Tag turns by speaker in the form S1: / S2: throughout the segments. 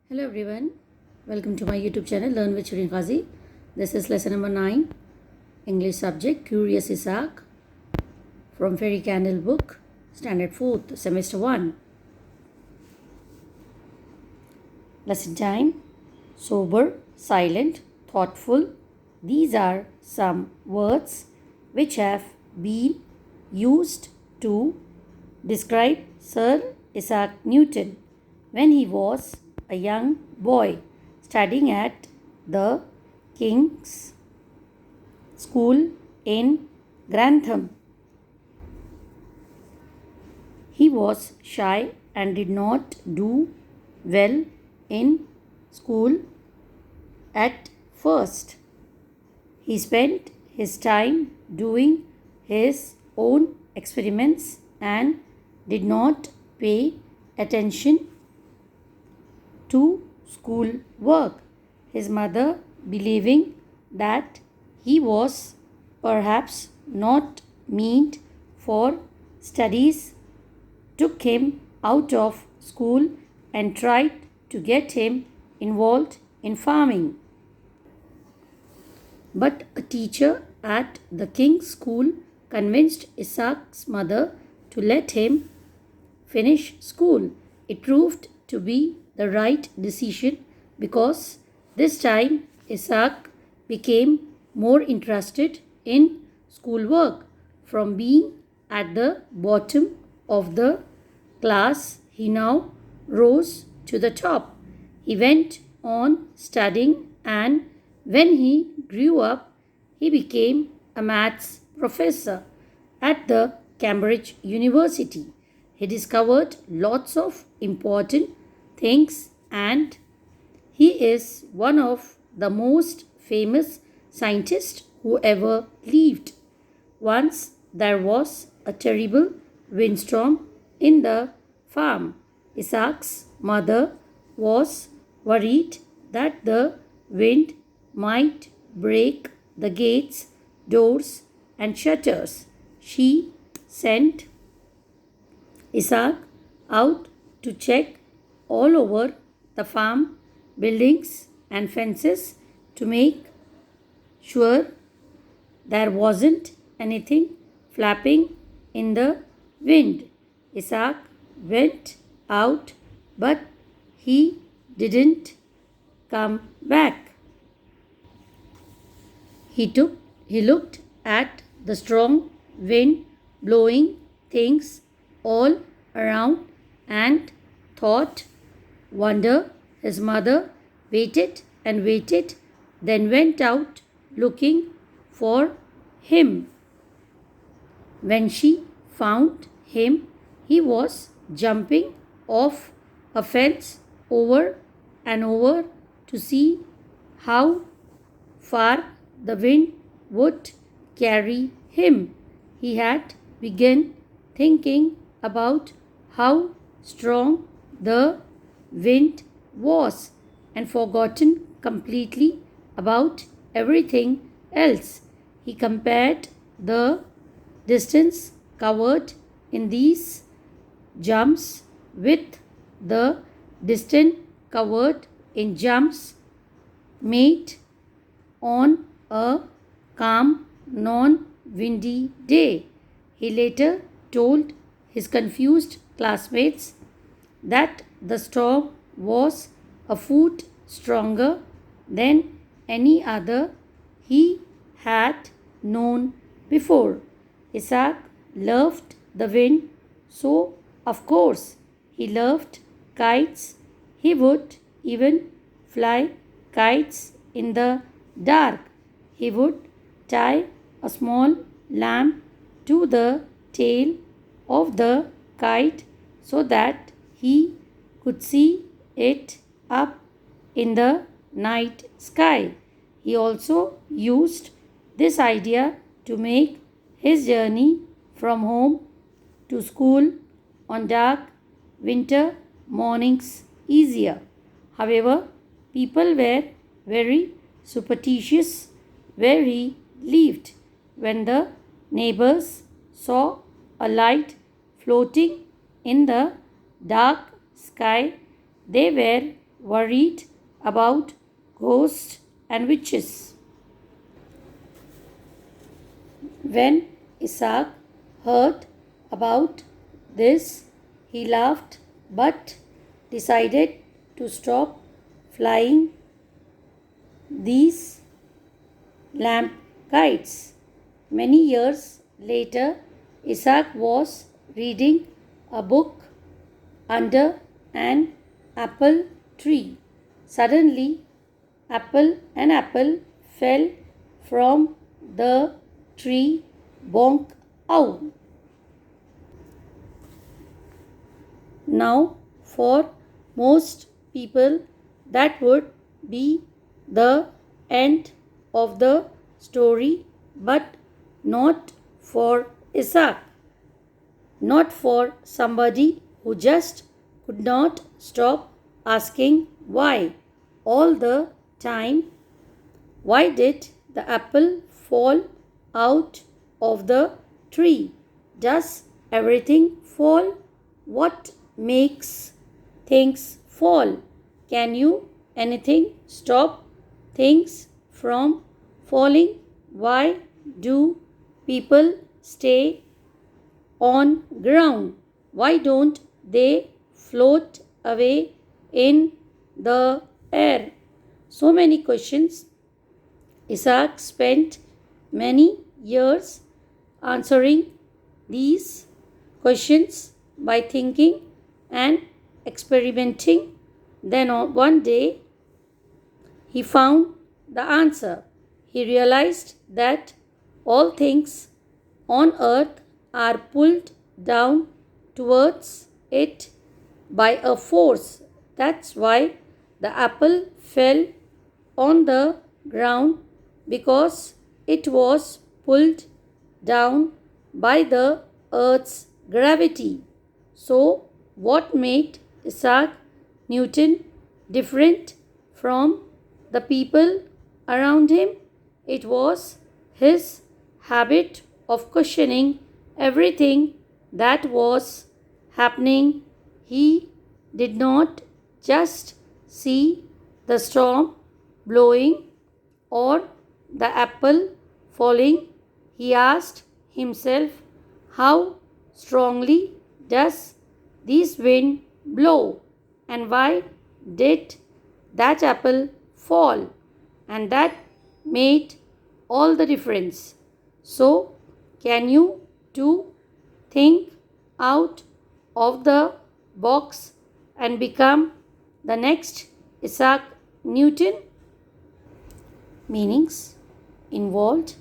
S1: Hello everyone, welcome to my YouTube channel Learn with Shirin Qazi. This is lesson number 9, English subject Curious Isaac from Fairy Candle book, Standard 4th, Semester 1. Lesson time, sober, silent, thoughtful. These are some words which have been used to describe Sir Isaac Newton when he was a young boy studying at the King's School in Grantham. He was shy and did not do well in school at first. He spent his time doing his own experiments and did not pay attention to school work. His mother, believing that he was perhaps not meant for studies, took him out of school and tried to get him involved in farming. But a teacher at the King's School convinced Isaac's mother to let him finish school. It proved to be the right decision because this time Isaac became more interested in schoolwork. From being at the bottom of the class, he now rose to the top. He went on studying, and when he grew up, he became a maths professor at the Cambridge University. He discovered lots of important things, and he is one of the most famous scientists who ever lived. Once there was a terrible windstorm in the farm. Isaac's mother was worried that the wind might break the gates, doors, and shutters. She sent Isaac out to check all over the farm buildings and fences to make sure there wasn't anything flapping in the wind. Isaac went out, but he didn't come back. He looked at the strong wind blowing things all around and thought, wonder. His mother waited and waited, then went out looking for him. When she found him, he was jumping off a fence over and over to see how far the wind would carry him. He had begun thinking about how strong the wind was and forgotten completely about everything else. He compared the distance covered in these jumps with the distance covered in jumps made on a calm, non-windy day. He later told his confused classmates that the storm was a foot stronger than any other he had known before. Isaac loved the wind, so of course he loved kites. He would even fly kites in the dark. He would tie a small lamp to the tail of the kite so that he could see it up in the night sky. He also used this idea to make his journey from home to school on dark winter mornings easier. However, people were very superstitious where he lived. When the neighbors saw a light floating in the dark sky, they were worried about ghosts and witches. When Isaac heard about this, he laughed but decided to stop flying these lamp kites. Many years later, Isaac was reading a book under an apple tree. Suddenly, an apple fell from the tree. Bonk, ow. Now, for most people, that would be the end of the story, but not for Isaac. Not for somebody who just could not stop asking why all the time. Why did the apple fall out of the tree? Does everything fall? What makes things fall? Can you anything stop things from falling? Why do people stay on ground? Why don't they float away in the air? So many questions. Isaac spent many years answering these questions by thinking and experimenting. Then one day he found the answer. He realized that all things on earth are pulled down towards it by a force. That's why the apple fell on the ground, because it was pulled down by the earth's gravity. So, what made Isaac Newton different from the people around him? It was his habit of questioning everything that was happening. He did not just see the storm blowing or the apple falling. He asked himself, how strongly does this wind blow? And why did that apple fall? And that made all the difference. So, can you too think out of the box and become the next Isaac Newton? Meanings involved: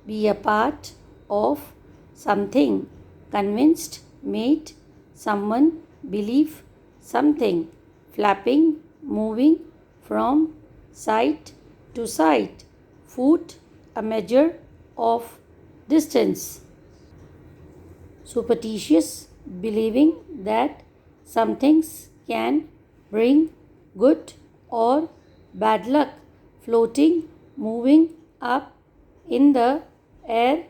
S1: be a part of something, convinced, made someone believe something, flapping, moving from side to side, foot, a measure of distance, superstitious, believing that some things can bring good or bad luck, floating, moving up in the air,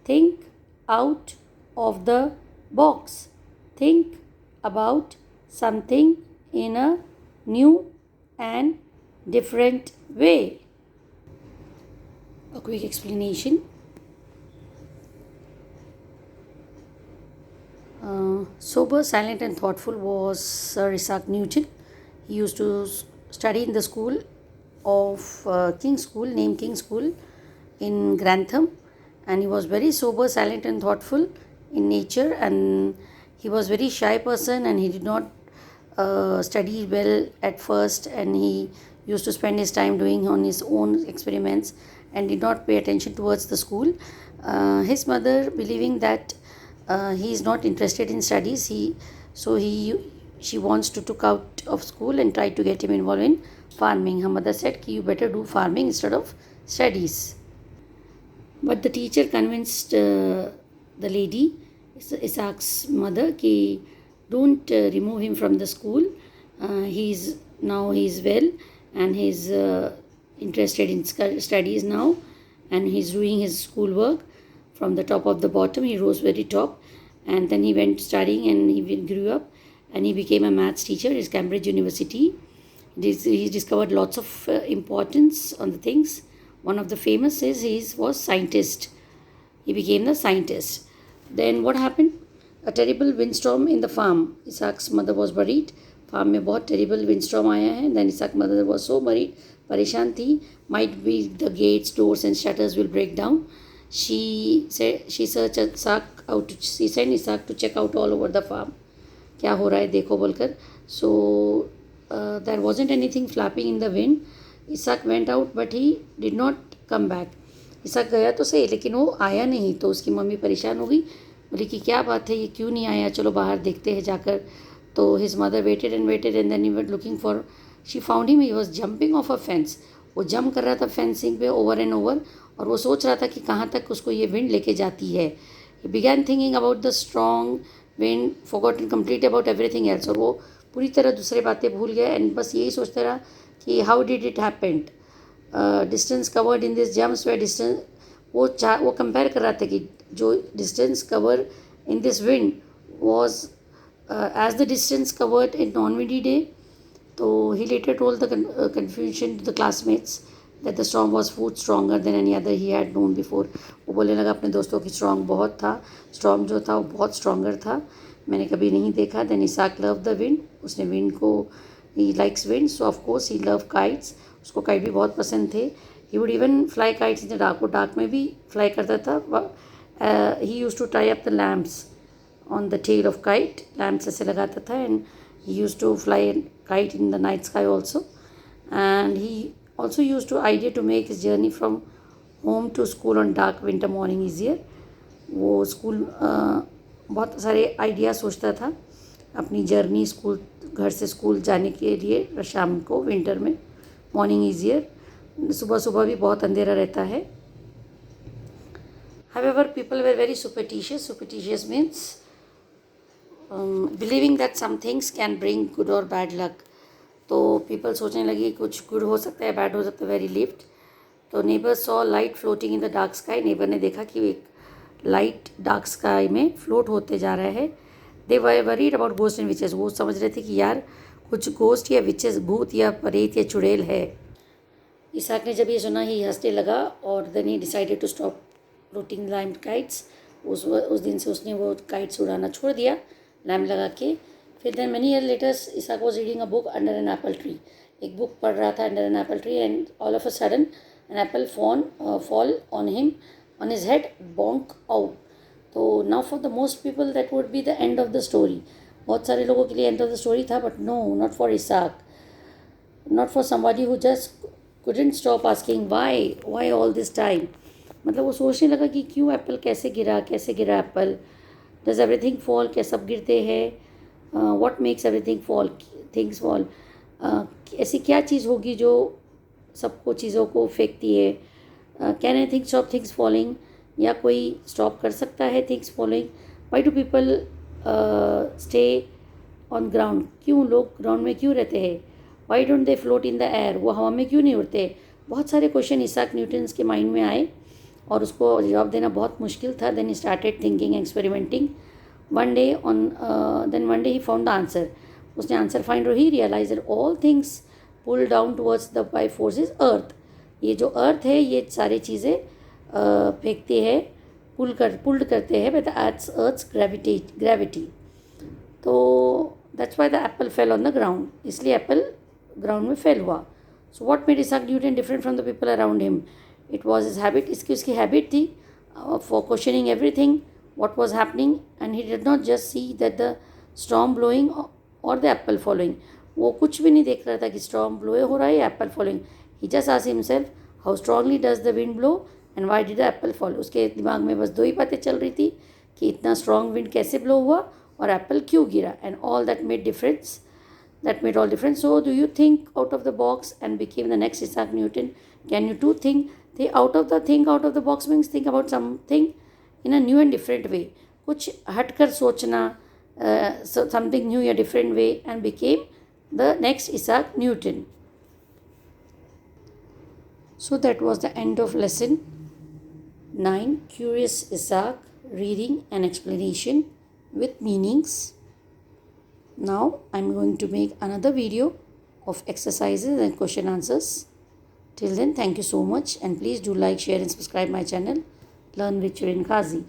S1: think out of the box, think about something in a new and different way. A quick explanation. Sober, silent, and thoughtful was Sir Isaac Newton. He used to study in the school of King's School, named King's School in Grantham, and he was very sober, silent, and thoughtful in nature. And he was very shy person, and he did not study well at first, and he used to spend his time doing on his own experiments and did not pay attention towards the school. His mother, believing that he is not interested in studies, she wants to took out of school and tried to get him involved in farming. Her mother said, you better do farming instead of studies. But the teacher convinced the lady, Isaac's mother, कि don't remove him from the school. He's well, and he's interested in studies now, and he's doing his schoolwork from the top of the bottom. He rose very top, and then he went studying, and he grew up, and he became a maths teacher at Cambridge University. He discovered lots of importance on the things. One of the famous is he was scientist. He became the scientist. Then what happened? A terrible windstorm in the farm. Isaac's mother was worried. Farm में बहुत terrible windstorm आया है. Then Isaac mother was so worried, परेशान थी. Might be the gates, doors and shutters will break down. She search Isaac out, she send Isaac to check out all over the farm. क्या हो रहा है देखो बोलकर. So there wasn't anything flapping in the wind. Isaac went out but he did not come back. Isaac गया तो सही लेकिन वो आया नहीं. तो उसकी मम्मी परेशान हो गई, बोली कि क्या बात है, ये क्यों नहीं आया, चलो बाहर देखते हैं जाकर. तो his mother waited and then he were looking for. She found him, he was jumping off a fence. वो जंप कर रहा था फेंसिंग पे ओवर एंड ओवर, और वो सोच रहा था कि कहाँ तक उसको ये विंड लेके जाती है. He began thinking about the strong wind, forgotten complete about everything else. और वो पूरी तरह दूसरे बातें भूल गया एंड बस यही सोचता रहा कि how did it happened. Distance covered in this jumps way distance. वो कंपेयर कर रहा था कि जो distance cover in this wind was as the distance covered in non-windy day. So he later told the confusion to the classmates that the storm was far stronger than any other he had known before. वो बोलने लगा अपने दोस्तों की strong बहुत था, storm जो था वो बहुत स्ट्रॉन्गर था, मैंने कभी नहीं देखा. Then Isaac love the wind. उसने विंड को, he likes wind, so of course he love kites. उसको काइट भी बहुत पसंद थे. He would even fly kites in the dark. वो डार्क में भी फ्लाई करता था. He use to tie up the lamps on the tail of kite. Lamps ऐसे लगाता था and he used to fly a kite in the night sky also. And he also used to idea to make his journey from home to school on dark winter morning easier. वो school बहुत सारे idea सोचता था अपनी journey school, घर से school जाने के लिए शाम को विंटर में, मॉर्निंग ईजियर. सुबह सुबह भी बहुत अंधेरा रहता है. However, people were very superstitious. Superstitious means believing that some things can bring good or bad luck. तो पीपल सोचने लगे कुछ गुड हो सकता है, बैड हो सकता है, वेरी लिफ्ट. तो neighbour saw light floating in the dark sky. Neighbour ने देखा कि एक लाइट डार्क स्काई में फ्लोट होते जा रहा है. They were worried about ghost and witches. वो समझ रहे थे कि यार कुछ गोस्ट या विचेस, भूत या परेत या चुड़ैल है. इसाक ने जब ये सुना ही हंसने लगा और then he decided to stop floating lamp kites. उस दिन से उसने वो काइट्स उड़ाना छोड़ दिया लैम्प लगा के. फिर then many year letters Isaac was reading a book under an apple tree. एक बुक पढ़ रहा था under an apple tree and all of a sudden an apple fall on him, on his head, bonk out. तो now for the most people that would be the end of the story. बहुत सारे लोगों के लिए end of the story था, but no, not for Isaac, not for somebody who just couldn't stop asking why all this time. मतलब वो सोचने लगा कि क्यों एप्पल, कैसे गिरा एप्पल, डज एवरीथिंग फॉल, क्या सब गिरते हैं, what makes everything fall, things fall. ऐसी क्या चीज़ होगी जो सबको चीज़ों को फेंकती है. Can I think stop things falling, या कोई स्टॉप कर सकता है things following. Why do people stay on ground, क्यों लोग ग्राउंड में क्यों रहते हैं. Why don't they float in the air, वो हवा में क्यों नहीं उड़ते. बहुत सारे क्वेश्चन इसाक न्यूटन के माइंड में आए और उसको जवाब देना बहुत मुश्किल था. Then he started thinking, experimenting. One day he found the answer. उसने आंसर फाइंड और he realize that all things pull down towards the by forces earth. ये जो अर्थ है ये सारी चीज़ें फेंकते हैं, पुल्ड करते हैं बाय द अर्थ्स ग्रेविटी. तो that's why the apple fell on the ground. इसलिए एप्पल ग्राउंड में फेल हुआ. So what made Isaac Newton different from the people around him. It was his habit. उसकी habit थी for questioning everything what was happening, and he did not just see that the storm blowing or the apple falling. वो कुछ भी नहीं देख रहा था कि storm blow हो रहा है या apple falling. He just asked himself how strongly does the wind blow and why did the apple fall. उसके दिमाग में बस दो ही बातें चल रही थी कि इतना strong wind कैसे blow हुआ और apple क्यों गिरा, and all that made difference. That made all difference. So do you think out of the box and became the next Isaac Newton? Can you too think out of the box means think about something in a new and different way. कुछ हटकर सोचना, something new या different way, and became the next Isaac Newton. So that was the end of lesson 9, Curious Isaac, reading and explanation with meanings. Now I'm going to make another video of exercises and question answers. Till then, thank you so much, and please do like, share and subscribe my channel, Learn with Shirin Ghazi.